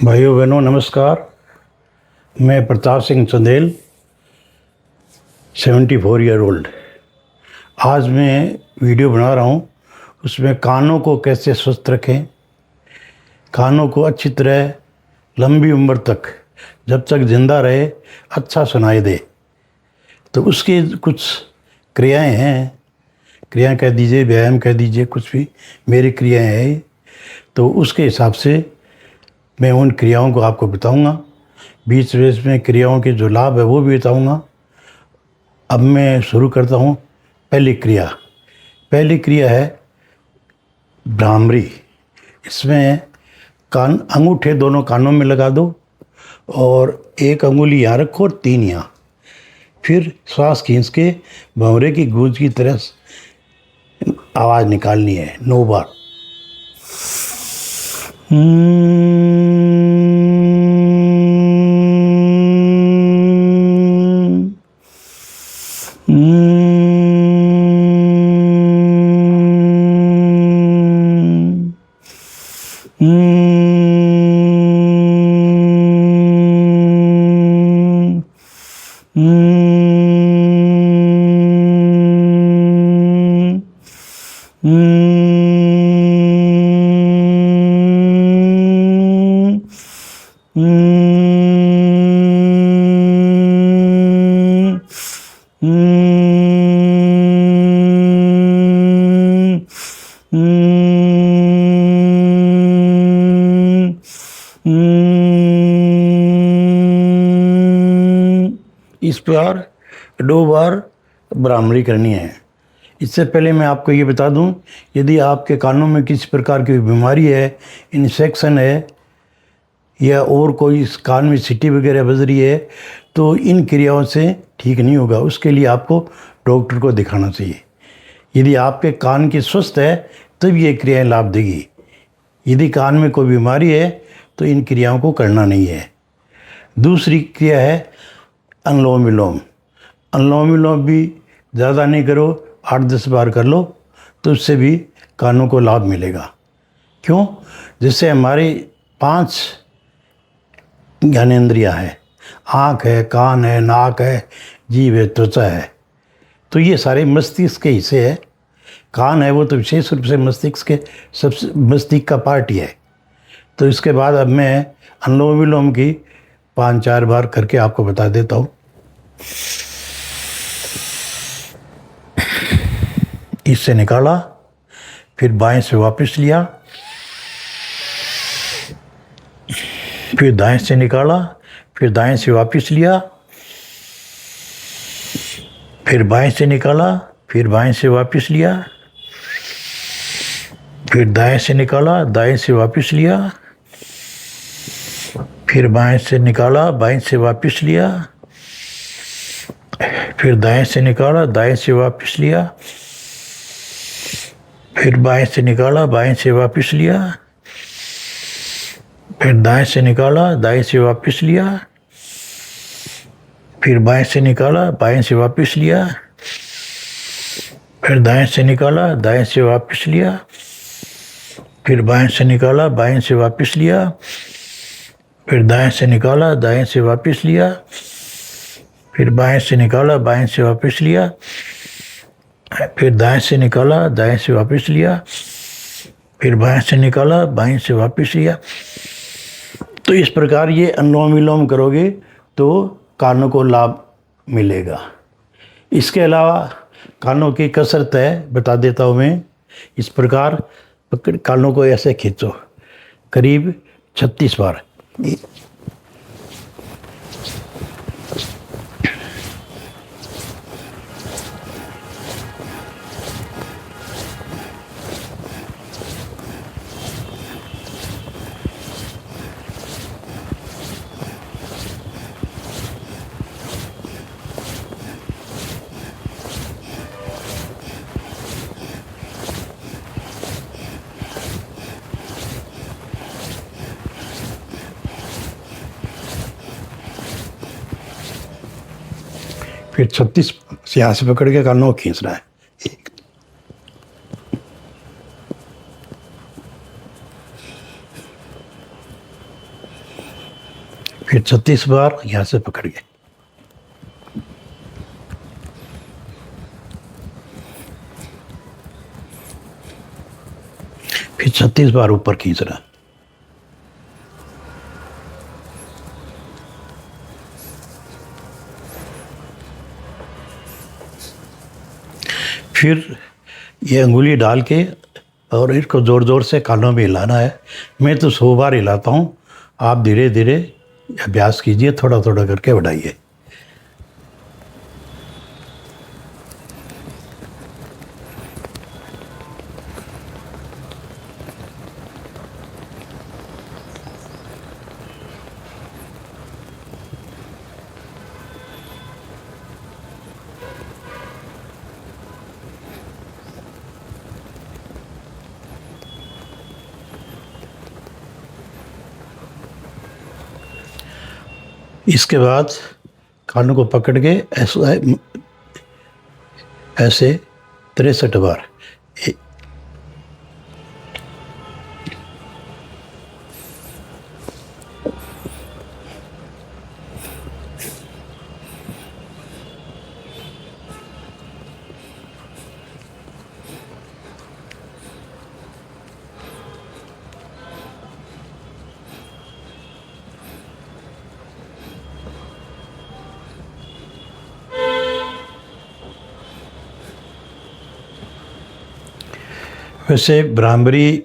भाइयों बहनों नमस्कार। मैं प्रताप सिंह चंदेल 74 ईयर ओल्ड। आज मैं वीडियो बना रहा हूँ, उसमें कानों को कैसे स्वस्थ रखें, कानों को अच्छी तरह लंबी उम्र तक जब तक ज़िंदा रहे अच्छा सुनाई दे। तो उसकी कुछ क्रियाएं हैं, क्रियाएं कह दीजिए, व्यायाम कह दीजिए, कुछ भी मेरी क्रियाएं हैं। तो उसके हिसाब से मैं उन क्रियाओं को आपको बताऊंगा। बीच बीच में क्रियाओं के जो लाभ है वो भी बताऊंगा। अब मैं शुरू करता हूँ। पहली क्रिया है भ्रामरी। इसमें कान अंगूठे दोनों कानों में लगा दो और एक अंगुली यहाँ रखो और 3 यहाँ। फिर श्वास खींच के भंवरे की गूंज की तरह आवाज़ निकालनी है 9 बार। इस प्रकार 2 बार भ्रामरी करनी है। इससे पहले मैं आपको ये बता दूं, यदि आपके कानों में किसी प्रकार की बीमारी है, इन्फेक्शन है या और कोई इस कान में सीटी वगैरह बज रही है, तो इन क्रियाओं से ठीक नहीं होगा। उसके लिए आपको डॉक्टर को दिखाना चाहिए। यदि आपके कान की स्वस्थ है तब ये क्रियाएं लाभ देगी। यदि कान में कोई बीमारी है तो इन क्रियाओं को करना नहीं है। दूसरी क्रिया है अनुलोम विलोम। अनुलोम विलोम भी ज़्यादा नहीं करो, 8-10 बार कर लो तो उससे भी कानों को लाभ मिलेगा। क्यों? जिससे हमारी 5 ज्ञानेंद्रियाँ हैं, आँख है, कान है, नाक है, जीभ है, त्वचा है। तो ये सारे मस्तिष्क के हिस्से हैं। कान है वो तो विशेष रूप से मस्तिष्क का पार्ट ही है। तो इसके बाद अब मैं अनुलोम विलोम की 5-4 बार करके आपको बता देता हूँ। इससे निकाला, फिर बाएं से वापस लिया, फिर दाएं से निकाला, फिर दाएं से वापस लिया, फिर बाएं से निकाला, फिर बाएं से वापस लिया, फिर दाएं से निकाला, दाएं से वापस लिया, फिर बाएं से निकाला, बाएं से वापस लिया, फिर दाएं से निकाला, दाएं से वापस लिया, फिर बाएं से निकाला, बाएं से वापस लिया, फिर दाएं से निकाला, दाएं से वापस लिया, फिर बाएं से निकाला, बाएं से वापस लिया, फिर दाएं से निकाला, दाएं से वापस लिया, फिर बाएं से निकाला, बाएं से वापस लिया, फिर दाएं से निकाला, दाएं से वापस लिया, फिर बाएं से निकाला, बाएं से वापस लिया, फिर दाएं से निकाला, दाएं से वापस लिया, फिर बाएं से निकाला, बाएं से वापस लिया। तो इस प्रकार ये अनुलोम विलोम करोगे तो कानों को लाभ मिलेगा। इसके अलावा कानों की कसरत है, बता देता हूँ मैं। इस प्रकार कानों को ऐसे खींचो करीब 36 बार। फिर 36 से यहाँ से पकड़ के कानों को खींचना है। फिर 36 बार यहाँ से पकड़ के, फिर 36 बार ऊपर खींचना। फिर ये अंगुली डाल के और इसको ज़ोर ज़ोर से कानों में हिलाना है। मैं तो 100 बार हिलाता हूँ, आप धीरे धीरे अभ्यास कीजिए, थोड़ा थोड़ा करके बढ़ाइए। इसके बाद कानों को पकड़ के ऐसे ऐसे 63 बार। वैसे भ्रामरी,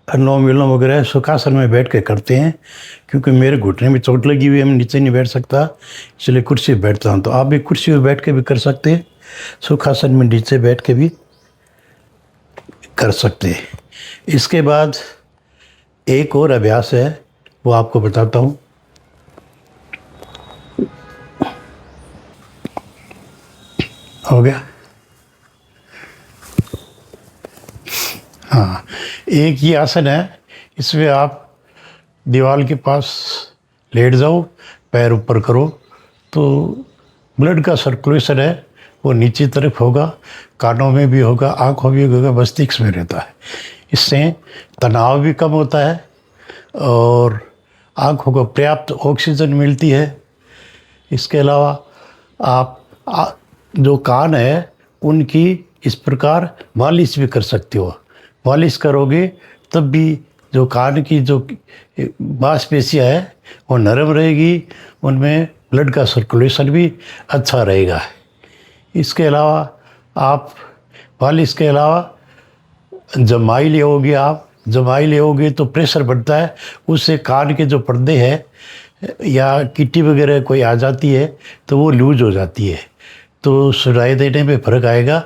अनुलोम विलोम वगैरह सुखासन में बैठ के करते हैं, क्योंकि मेरे घुटने में चोट लगी हुई है, मैं नीचे नहीं बैठ सकता, इसलिए कुर्सी पर बैठता हूँ। तो आप भी कुर्सी पर बैठ के भी कर सकते हैं, सुखासन में नीचे बैठ के भी कर सकते हैं। इसके बाद एक और अभ्यास है, वो आपको बताता हूँ। हो गया। हाँ, एक ये आसन है, इसमें आप दीवार के पास लेट जाओ, पैर ऊपर करो, तो ब्लड का सर्कुलेशन है वो नीचे तरफ होगा, कानों में भी होगा, आँखों में भी होगा, मस्तिष्क में रहता है। इससे तनाव भी कम होता है और आँखों को पर्याप्त ऑक्सीजन मिलती है। इसके अलावा आप जो कान है उनकी इस प्रकार मालिश भी कर सकते हो। मालिश करोगे तब भी जो कान की जो मांसपेशियाँ है वो नरम रहेगी, उनमें ब्लड का सर्कुलेशन भी अच्छा रहेगा। इसके अलावा आप मालिश के अलावा जमाई लेओगे, आप जमाई लेओगे तो प्रेशर बढ़ता है, उससे कान के जो पर्दे हैं या किट्टी वगैरह कोई आ जाती है तो वो लूज हो जाती है, तो सुनाई देने में फ़र्क आएगा,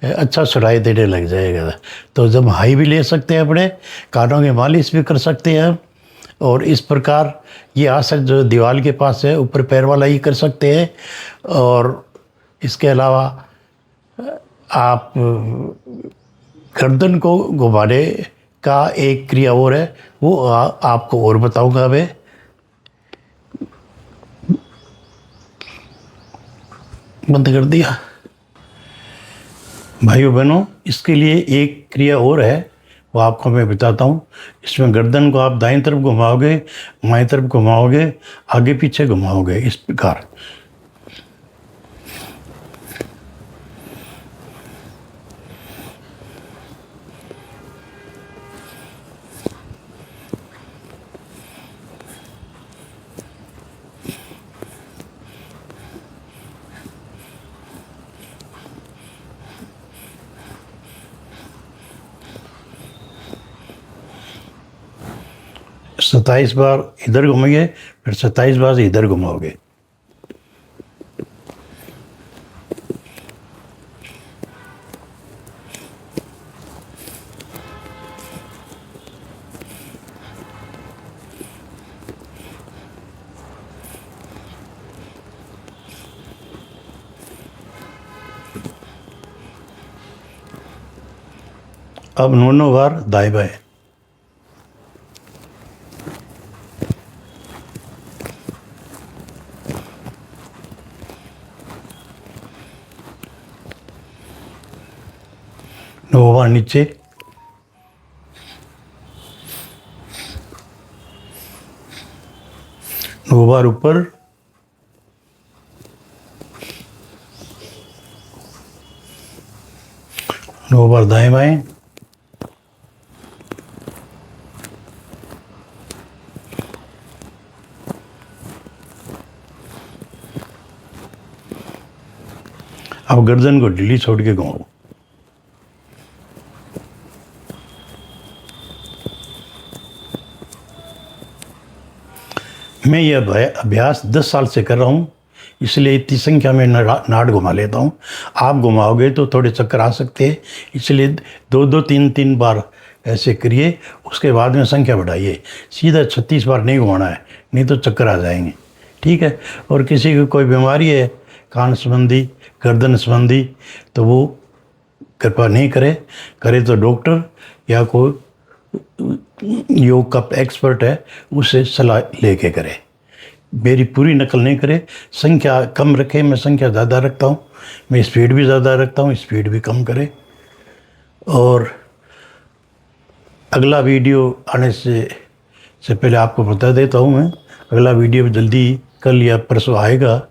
अच्छा सुनाई देने लग जाएगा। तो जमाई भी ले सकते हैं, अपने कानों की मालिश भी कर सकते हैं हम। और इस प्रकार ये आसन जो दीवार के पास है ऊपर पैर वाला ही कर सकते हैं। और इसके अलावा आप गर्दन को घुमाने का एक क्रिया और है, वो आपको और बताऊंगा मैं। बंद कर दिया। भाइयों बहनों, इसके लिए एक क्रिया और है, वो आपको मैं बताता हूँ। इसमें गर्दन को आप दाईं तरफ घुमाओगे, बाईं तरफ घुमाओगे, आगे पीछे घुमाओगे, इस प्रकार। सत्ताईस बार इधर घुमाइए, फिर 27 बार इधर घुमाओगे। अब 9 बार दाएं बाएं। नोवा नीचे, 2 बार ऊपर, 2 बार दाएं बाएं, अब गर्दन को ढीली छोड़ के घुमाओ। मैं ये अभ्यास 10 साल से कर रहा हूँ, इसलिए इतनी संख्या में नाड़ घुमा लेता हूँ। आप घुमाओगे तो थोड़े चक्कर आ सकते हैं, इसलिए 2-2, 3-3 बार ऐसे करिए, उसके बाद में संख्या बढ़ाइए। सीधा 36 बार नहीं घुमाना है, नहीं तो चक्कर आ जाएंगे। ठीक है। और किसी को कोई बीमारी है कान संबंधी, गर्दन संबंधी, तो वो कृपा नहीं करे तो डॉक्टर या कोई योग का एक्सपर्ट है उससे सलाह लेके करे। मेरी पूरी नकल नहीं करे, संख्या कम रखे, मैं संख्या ज़्यादा रखता हूँ, मैं स्पीड भी ज़्यादा रखता हूँ, स्पीड भी कम करे। और अगला वीडियो आने से पहले आपको बता देता हूँ, मैं अगला वीडियो जल्दी कल या परसों आएगा।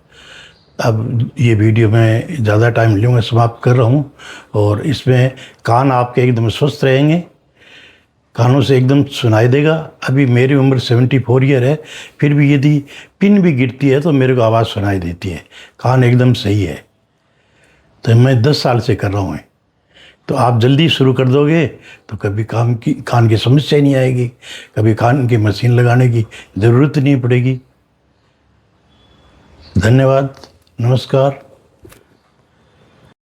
अब ये वीडियो मैं ज़्यादा टाइम लूँगा, समाप्त कर रहा हूँ। और इसमें कान आपके एकदम स्वस्थ रहेंगे, कानों से एकदम सुनाई देगा। अभी मेरी उम्र 74 ईयर है, फिर भी यदि पिन भी गिरती है तो मेरे को आवाज़ सुनाई देती है, कान एकदम सही है। तो मैं 10 साल से कर रहा हूँ। तो आप जल्दी शुरू कर दोगे तो कभी कान की समस्या नहीं आएगी, कभी कान की मशीन लगाने की ज़रूरत नहीं पड़ेगी। धन्यवाद, नमस्कार।